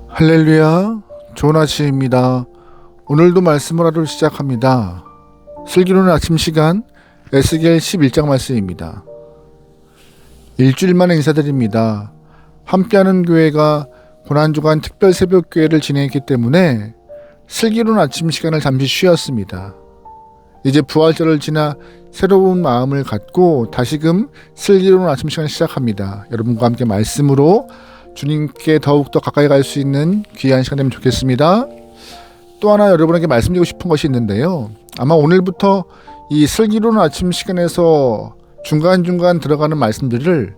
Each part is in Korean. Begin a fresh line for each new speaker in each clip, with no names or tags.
할렐루야, 좋은 아침입니다. 오늘도 말씀을 하루 시작합니다. 슬기로운 아침 시간 에스겔 11장 말씀입니다. 일주일 만에 인사드립니다. 함께하는 교회가 고난주간 특별 새벽교회를 진행했기 때문에 슬기로운 아침 시간을 잠시 쉬었습니다. 이제 부활절을 지나 새로운 마음을 갖고 다시금 슬기로운 아침 시간을 시작합니다. 여러분과 함께 말씀으로 주님께 더욱더 가까이 갈 수 있는 귀한 시간 되면 좋겠습니다. 또 하나 여러분에게 말씀드리고 싶은 것이 있는데요. 아마 오늘부터 이 슬기로운 아침 시간에서 중간중간 들어가는 말씀들을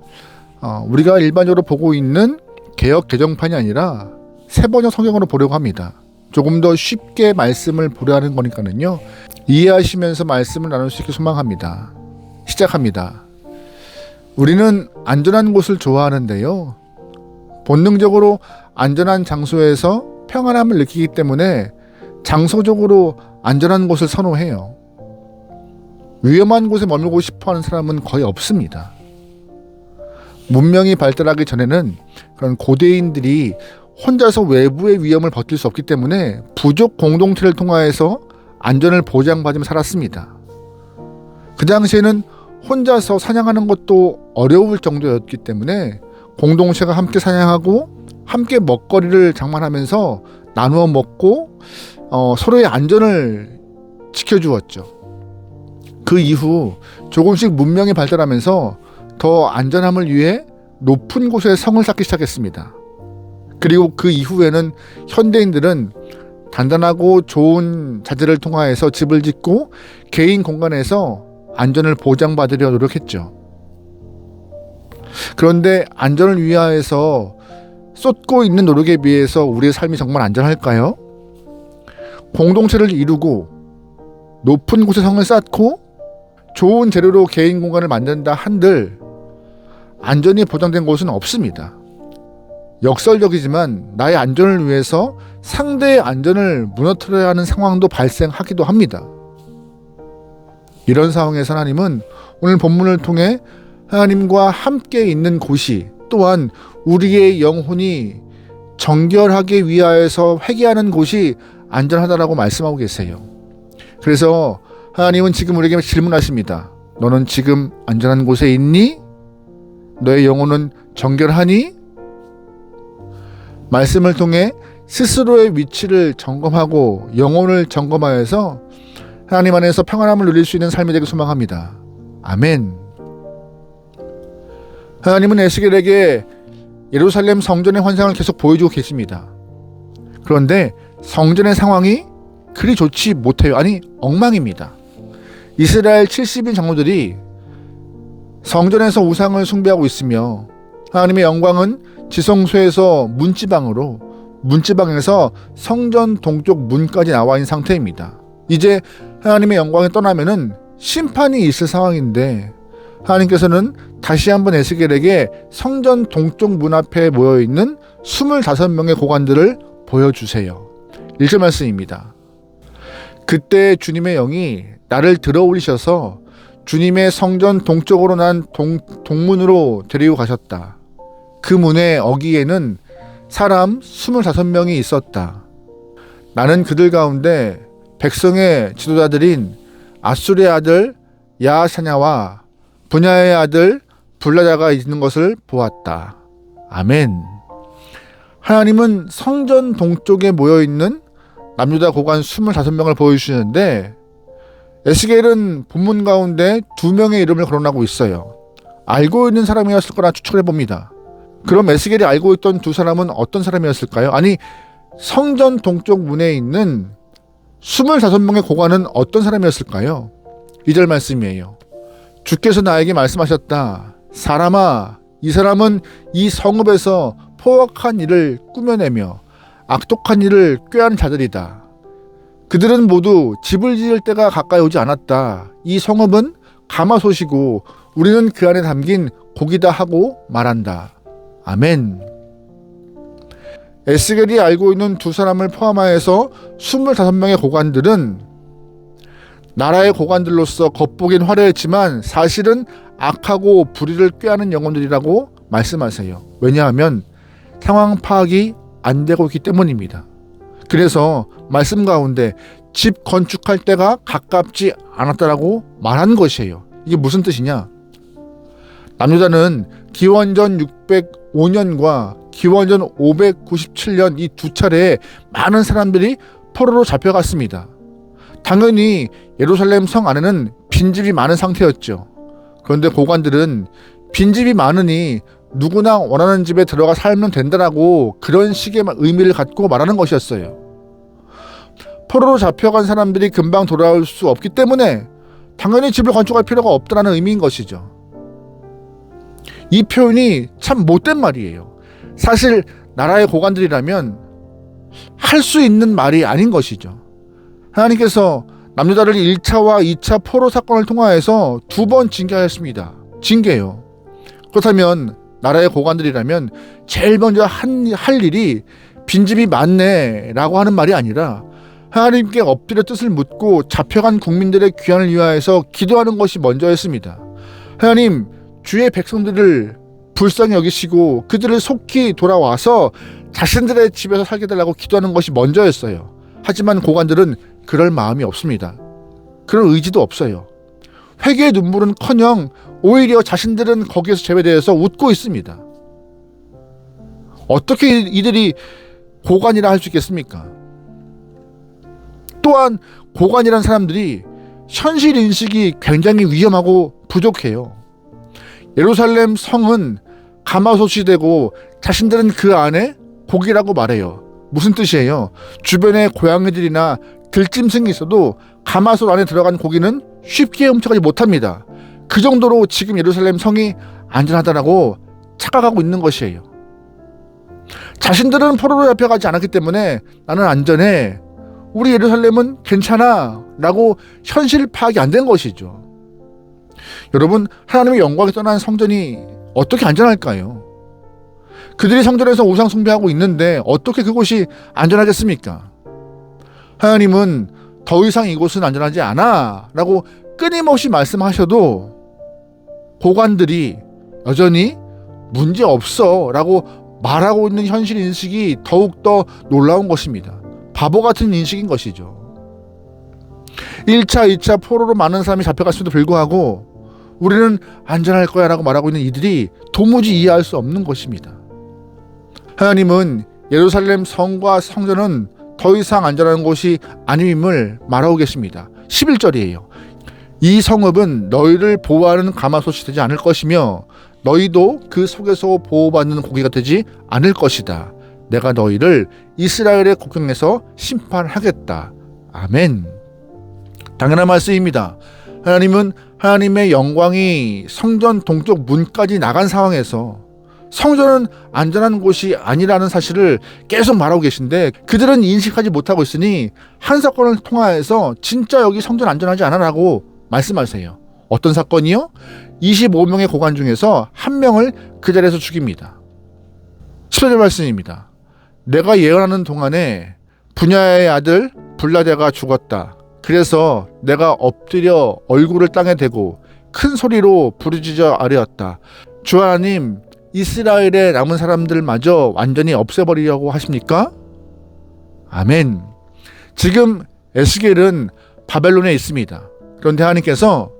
우리가 일반적으로 보고 있는 개역 개정판이 아니라 새번역 성경으로 보려고 합니다. 조금 더 쉽게 말씀을 보려 하는 거니까는요. 이해하시면서 말씀을 나눌 수 있게 소망합니다. 시작합니다. 우리는 안전한 곳을 좋아하는데요. 본능적으로 안전한 장소에서 평안함을 느끼기 때문에 장소적으로 안전한 곳을 선호해요. 위험한 곳에 머물고 싶어하는 사람은 거의 없습니다. 문명이 발달하기 전에는 그런 고대인들이 혼자서 외부의 위험을 버틸 수 없기 때문에 부족 공동체를 통하여서 안전을 보장받으며 살았습니다. 그 당시에는 혼자서 사냥하는 것도 어려울 정도였기 때문에 공동체가 함께 사냥하고 함께 먹거리를 장만하면서 나누어 먹고 서로의 안전을 지켜주었죠. 그 이후 조금씩 문명이 발달하면서 더 안전함을 위해 높은 곳에 성을 쌓기 시작했습니다. 그리고 그 이후에는 현대인들은 단단하고 좋은 자재를 통하여서 집을 짓고 개인 공간에서 안전을 보장받으려 노력했죠. 그런데 안전을 위하여서 쏟고 있는 노력에 비해서 우리의 삶이 정말 안전할까요? 공동체를 이루고 높은 곳에 성을 쌓고 좋은 재료로 개인 공간을 만든다 한들 안전이 보장된 곳은 없습니다. 역설적이지만 나의 안전을 위해서 상대의 안전을 무너뜨려야 하는 상황도 발생하기도 합니다. 이런 상황에서 하나님은 오늘 본문을 통해 하나님과 함께 있는 곳이 또한 우리의 영혼이 정결하게 위하여서 회개하는 곳이 안전하다라고 말씀하고 계세요. 그래서 하나님은 지금 우리에게 질문하십니다. 너는 지금 안전한 곳에 있니? 너의 영혼은 정결하니? 말씀을 통해 스스로의 위치를 점검하고 영혼을 점검하여서 하나님 안에서 평안함을 누릴 수 있는 삶이 되길 소망합니다. 아멘. 하나님은 에스겔에게 예루살렘 성전의 환상을 계속 보여주고 계십니다. 그런데 성전의 상황이 그리 좋지 못해요. 아니 엉망입니다. 이스라엘 70인 장로들이 성전에서 우상을 숭배하고 있으며 하나님의 영광은 지성소에서 문지방에서 성전 동쪽 문까지 나와 있는 상태입니다. 이제 하나님의 영광이 떠나면은 심판이 있을 상황인데 하나님께서는 다시 한번 에스겔에게 성전 동쪽 문 앞에 모여있는 25명의 고관들을 보여주세요. 1절 말씀입니다. 그때 주님의 영이 나를 들어 올리셔서 주님의 성전 동쪽으로 난 동문으로 데리고 가셨다. 그 문의 어귀에는 사람 25명이 있었다. 나는 그들 가운데 백성의 지도자들인 아수르의 아들 야하샤냐와 분야의 아들 불라자가 있는 것을 보았다. 아멘. 하나님은 성전 동쪽에 모여있는 남유다 고관 25명을 보여주시는데 에스겔은 본문 가운데 2명의 이름을 거론하고 있어요. 알고 있는 사람이었을 거라 추측해 봅니다. 그럼 에스겔이 알고 있던 두 사람은 어떤 사람이었을까요? 아니 성전 동쪽 문에 있는 25명의 고관은 어떤 사람이었을까요? 2절 말씀이에요. 주께서 나에게 말씀하셨다. 사람아, 이 사람은 이 성읍에서 포악한 일을 꾸며내며 악독한 일을 꾀하는 자들이다. 그들은 모두 집을 지을 때가 가까이 오지 않았다. 이 성읍은 가마솥이고 우리는 그 안에 담긴 고기다 하고 말한다. 아멘. 에스겔이 알고 있는 두 사람을 포함하여서 25명의 고관들은 나라의 고관들로서 겉보긴 화려했지만 사실은 악하고 불의를 꾀하는 영혼들이라고 말씀하세요. 왜냐하면 상황 파악이 안 되고 있기 때문입니다. 그래서 말씀 가운데 집 건축할 때가 가깝지 않았다라고 말한 것이에요. 이게 무슨 뜻이냐? 남유다는 기원전 605년과 기원전 597년 이 두 차례에 많은 사람들이 포로로 잡혀갔습니다. 당연히 예루살렘 성 안에는 빈집이 많은 상태였죠. 그런데 고관들은 빈집이 많으니 누구나 원하는 집에 들어가 살면 된다라고 그런 식의 의미를 갖고 말하는 것이었어요. 포로로 잡혀간 사람들이 금방 돌아올 수 없기 때문에 당연히 집을 건축할 필요가 없다는 의미인 것이죠. 이 표현이 참 못된 말이에요. 사실 나라의 고관들이라면 할 수 있는 말이 아닌 것이죠. 하나님께서 남유다를 1차와 2차 포로 사건을 통하여서 2번 징계하였습니다. 징계요. 그렇다면 나라의 고관들이라면 제일 먼저 할 일이 빈집이 많네 라고 하는 말이 아니라 하나님께 엎드려 뜻을 묻고 잡혀간 국민들의 귀환을 위하여서 기도하는 것이 먼저였습니다. 하나님, 주의 백성들을 불쌍히 여기시고 그들을 속히 돌아와서 자신들의 집에서 살게 달라고 기도하는 것이 먼저였어요. 하지만 고관들은 그럴 마음이 없습니다. 그런 의지도 없어요. 회개의 눈물은커녕 오히려 자신들은 거기에서 제외되어서 웃고 있습니다. 어떻게 이들이 고관이라 할 수 있겠습니까? 또한 고관이란 사람들이 현실 인식이 굉장히 위험하고 부족해요. 예루살렘 성은 가마솥이 되고 자신들은 그 안에 고기라고 말해요. 무슨 뜻이에요? 주변에 고양이들이나 들짐승이 있어도 가마솥 안에 들어간 고기는 쉽게 훔쳐가지 못합니다. 그 정도로 지금 예루살렘 성이 안전하다라고 착각하고 있는 것이에요. 자신들은 포로로 잡혀가지 않았기 때문에 나는 안전해, 우리 예루살렘은 괜찮아 라고 현실 파악이 안 된 것이죠. 여러분, 하나님의 영광이 떠난 성전이 어떻게 안전할까요? 그들이 성전에서 우상 숭배하고 있는데 어떻게 그곳이 안전하겠습니까? 하나님은 더 이상 이곳은 안전하지 않아 라고 끊임없이 말씀하셔도 고관들이 여전히 문제 없어 라고 말하고 있는 현실 인식이 더욱더 놀라운 것입니다. 바보 같은 인식인 것이죠. 1차, 2차 포로로 많은 사람이 잡혀갔음에도 불구하고 우리는 안전할 거야 라고 말하고 있는 이들이 도무지 이해할 수 없는 것입니다. 하나님은 예루살렘 성과 성전은 더 이상 안전한 곳이 아님임을 말하고 계십니다. 11절이에요. 이 성읍은 너희를 보호하는 가마솥이 되지 않을 것이며 너희도 그 속에서 보호받는 고기가 되지 않을 것이다. 내가 너희를 이스라엘의 국경에서 심판하겠다. 아멘. 당연한 말씀입니다. 하나님은 하나님의 영광이 성전 동쪽 문까지 나간 상황에서 성전은 안전한 곳이 아니라는 사실을 계속 말하고 계신데 그들은 인식하지 못하고 있으니 한 사건을 통하여서 진짜 여기 성전 안전하지 않아라고 말씀하세요. 어떤 사건이요? 25명의 고관 중에서 한 명을 그 자리에서 죽입니다. 10절 말씀입니다. 내가 예언하는 동안에 분야의 아들 블라데가 죽었다. 그래서 내가 엎드려 얼굴을 땅에 대고 큰 소리로 부르짖어 아뢰었다. 주 하나님, 이스라엘의 남은 사람들마저 완전히 없애버리려고 하십니까? 아멘. 지금 에스겔은 바벨론에 있습니다. 그런데 하나님께서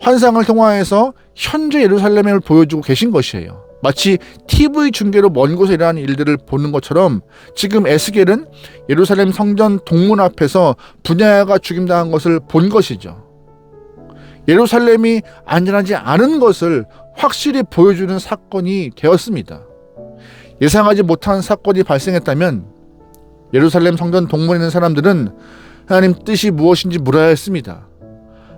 환상을 통하여서 현재 예루살렘을 보여주고 계신 것이에요. 마치 TV 중계로 먼 곳에 일어나는 일들을 보는 것처럼 지금 에스겔은 예루살렘 성전 동문 앞에서 분야가 죽임당한 것을 본 것이죠. 예루살렘이 안전하지 않은 것을 확실히 보여주는 사건이 되었습니다. 예상하지 못한 사건이 발생했다면 예루살렘 성전 동문에 있는 사람들은 하나님 뜻이 무엇인지 물어야 했습니다.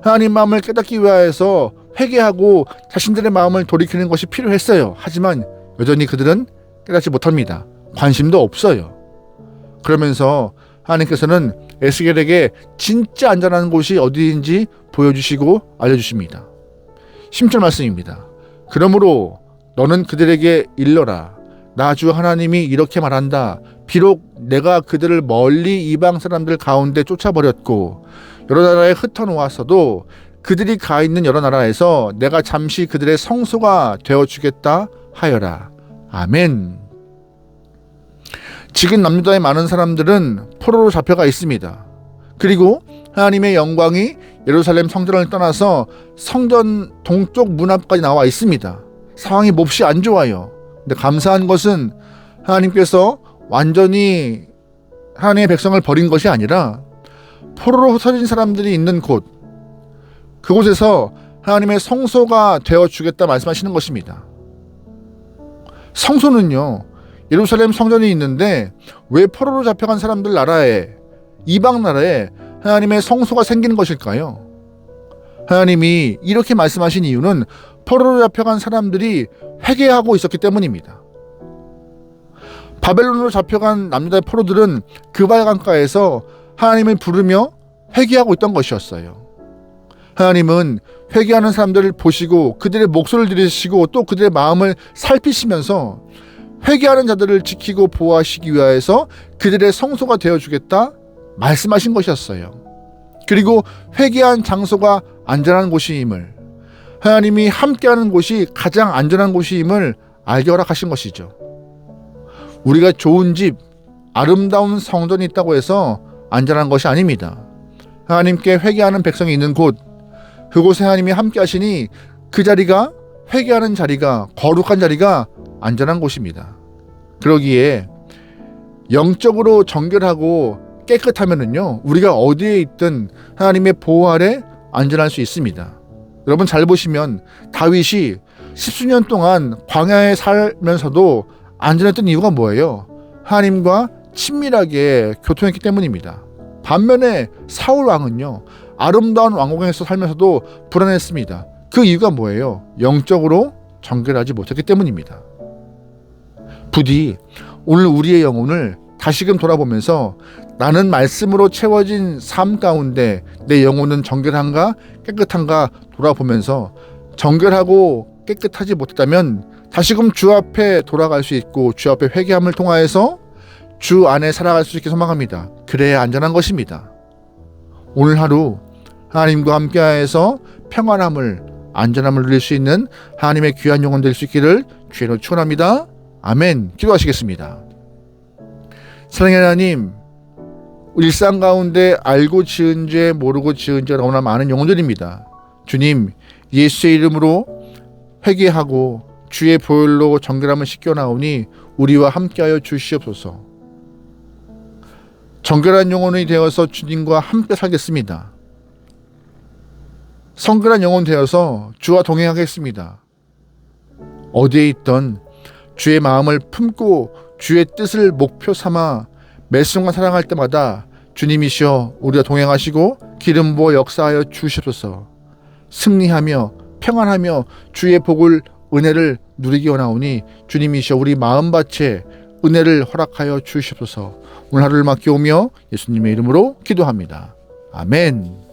하나님 마음을 깨닫기 위하여서 회개하고 자신들의 마음을 돌이키는 것이 필요했어요. 하지만 여전히 그들은 깨닫지 못합니다. 관심도 없어요. 그러면서 하나님께서는 에스겔에게 진짜 안전한 곳이 어디인지 보여주시고 알려주십니다. 10절 말씀입니다. 그러므로 너는 그들에게 일러라. 나 주 하나님이 이렇게 말한다. 비록 내가 그들을 멀리 이방 사람들 가운데 쫓아버렸고 여러 나라에 흩어놓았어도 그들이 가 있는 여러 나라에서 내가 잠시 그들의 성소가 되어주겠다 하여라. 아멘. 지금 남유다의 많은 사람들은 포로로 잡혀가 있습니다. 그리고 하나님의 영광이 예루살렘 성전을 떠나서 성전 동쪽 문 앞까지 나와 있습니다. 상황이 몹시 안 좋아요. 근데 감사한 것은 하나님께서 완전히 하나님의 백성을 버린 것이 아니라 포로로 흩어진 사람들이 있는 곳, 그곳에서 하나님의 성소가 되어주겠다 말씀하시는 것입니다. 성소는요, 예루살렘 성전이 있는데 왜 포로로 잡혀간 사람들 나라에, 이방 나라에 하나님의 성소가 생기는 것일까요? 하나님이 이렇게 말씀하신 이유는 포로로 잡혀간 사람들이 회개하고 있었기 때문입니다. 바벨론으로 잡혀간 남유다의 포로들은 그발 강가에서 하나님을 부르며 회개하고 있던 것이었어요. 하나님은 회개하는 사람들을 보시고 그들의 목소리를 들으시고 또 그들의 마음을 살피시면서 회개하는 자들을 지키고 보호하시기 위하여서 그들의 성소가 되어주겠다 말씀하신 것이었어요. 그리고 회개한 장소가 안전한 곳임을, 하나님이 함께하는 곳이 가장 안전한 곳임을 알게 허락하신 것이죠. 우리가 좋은 집, 아름다운 성전이 있다고 해서 안전한 것이 아닙니다. 하나님께 회개하는 백성이 있는 곳, 그곳에 하나님이 함께 하시니 그 자리가, 회개하는 자리가, 거룩한 자리가 안전한 곳입니다. 그러기에 영적으로 정결하고 깨끗하면은요, 우리가 어디에 있든 하나님의 보호 아래 안전할 수 있습니다. 여러분 잘 보시면 다윗이 10수년 동안 광야에 살면서도 안전했던 이유가 뭐예요? 하나님과 친밀하게 교통했기 때문입니다. 반면에 사울 왕은요, 아름다운 왕궁에서 살면서도 불안했습니다. 그 이유가 뭐예요? 영적으로 정결하지 못했기 때문입니다. 부디 오늘 우리의 영혼을 다시금 돌아보면서 나는 말씀으로 채워진 삶 가운데 내 영혼은 정결한가 깨끗한가 돌아보면서 정결하고 깨끗하지 못했다면 다시금 주 앞에 돌아갈 수 있고 주 앞에 회개함을 통하여서 주 안에 살아갈 수 있게 소망합니다. 그래야 안전한 것입니다. 오늘 하루 하나님과 함께하여서 평안함을, 안전함을 누릴 수 있는 하나님의 귀한 영혼 될 수 있기를 주의로 축원합니다. 아멘. 기도하시겠습니다. 사랑하는 하나님, 일상 가운데 알고 지은 죄, 모르고 지은 죄가 너무나 많은 영혼들입니다. 주님, 예수의 이름으로 회개하고 주의 보혈로 정결함을 씻겨나오니 우리와 함께하여 주시옵소서. 정결한 영혼이 되어서 주님과 함께 살겠습니다. 성결한 영혼 되어서 주와 동행하겠습니다. 어디에 있던 주의 마음을 품고 주의 뜻을 목표 삼아 매 순간 살아갈 때마다 주님이시여 우리와 동행하시고 기름 부어 역사하여 주시옵소서. 승리하며 평안하며 주의 복을, 은혜를 누리기 원하오니 주님이시여 우리 마음밭에 은혜를 허락하여 주시옵소서. 오늘 하루를 맡겨오며 예수님의 이름으로 기도합니다. 아멘.